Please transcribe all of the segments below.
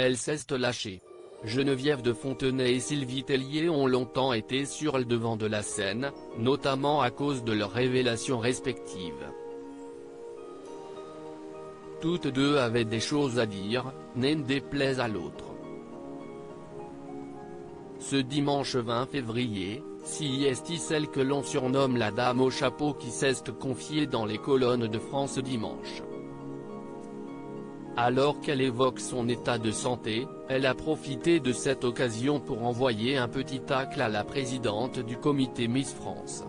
Elle s'est lâchée. Geneviève de Fontenay et Sylvie Tellier ont longtemps été sur le devant de la scène, notamment à cause de leurs révélations respectives. Toutes deux avaient des choses à dire, n'en déplaise à l'autre. Ce dimanche 20 février, c'est celle que l'on surnomme la dame au chapeau qui s'est confiée dans les colonnes de France Dimanche. Alors qu'elle évoque son état de santé, elle a profité de cette occasion pour envoyer un petit tacle à la présidente du comité Miss France.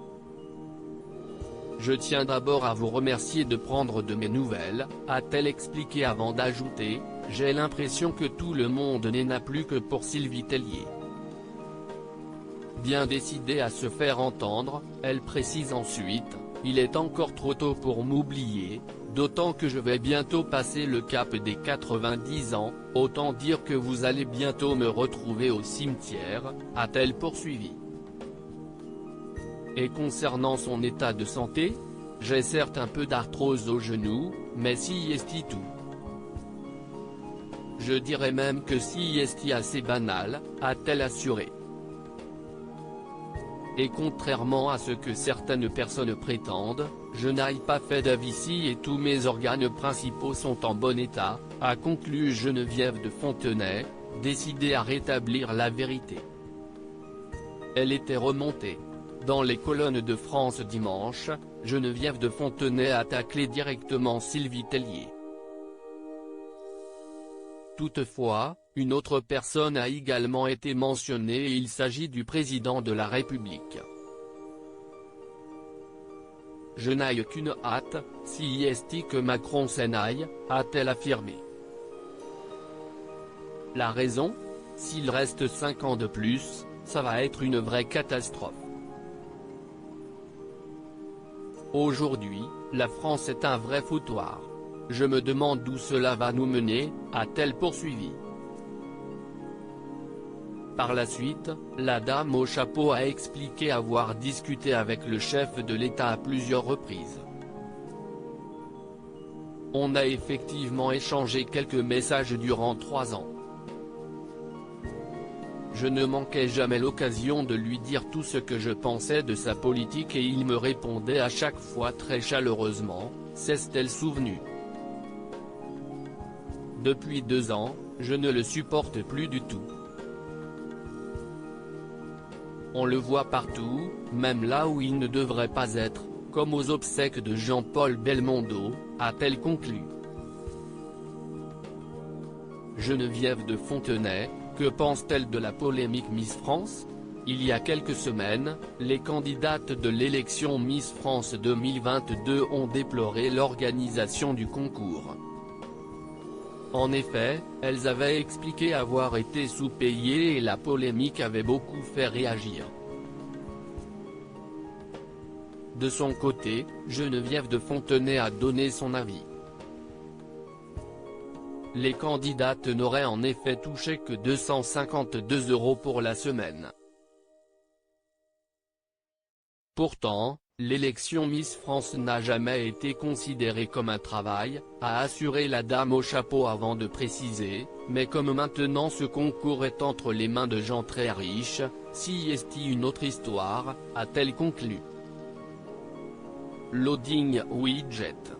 « Je tiens d'abord à vous remercier de prendre de mes nouvelles », a-t-elle expliqué avant d'ajouter « J'ai l'impression que tout le monde n'en a plus que pour Sylvie Tellier ». Bien décidée à se faire entendre, elle précise ensuite « Il est encore trop tôt pour m'oublier, d'autant que je vais bientôt passer le cap des 90 ans, autant dire que vous allez bientôt me retrouver au cimetière », a-t-elle poursuivi. Et concernant son état de santé, « J'ai certes un peu d'arthrose au genou, mais c'est tout. Je dirais même que c'est assez banal », a-t-elle assuré. Et contrairement à ce que certaines personnes prétendent, je n'ai pas fait d'AVC et tous mes organes principaux sont en bon état, a conclu Geneviève de Fontenay, décidée à rétablir la vérité. Elle était remontée. Dans les colonnes de France Dimanche, Geneviève de Fontenay a taclé directement Sylvie Tellier. Toutefois, une autre personne a également été mentionnée et il s'agit du président de la République. « Je n'ai qu'une hâte, c'est que Macron s'en aille », a-t-elle affirmé. La raison ? S'il reste 5 ans de plus, ça va être une vraie catastrophe. Aujourd'hui, la France est un vrai foutoir. Je me demande d'où cela va nous mener, a-t-elle poursuivi. Par la suite, la dame au chapeau a expliqué avoir discuté avec le chef de l'État à plusieurs reprises. On a effectivement échangé quelques messages durant 3 ans. Je ne manquais jamais l'occasion de lui dire tout ce que je pensais de sa politique et il me répondait à chaque fois très chaleureusement, s'est-elle souvenue. Depuis 2 ans, je ne le supporte plus du tout. On le voit partout, même là où il ne devrait pas être, comme aux obsèques de Jean-Paul Belmondo, a-t-elle conclu. Geneviève de Fontenay, que pense-t-elle de la polémique Miss France ? Il y a quelques semaines, les candidates de l'élection Miss France 2022 ont déploré l'organisation du concours. En effet, elles avaient expliqué avoir été sous-payées et la polémique avait beaucoup fait réagir. De son côté, Geneviève de Fontenay a donné son avis. Les candidates n'auraient en effet touché que 252 € pour la semaine. Pourtant, l'élection Miss France n'a jamais été considérée comme un travail, a assuré la dame au chapeau avant de préciser, mais comme maintenant ce concours est entre les mains de gens très riches, c'est une autre histoire, a-t-elle conclu. Loading Widget.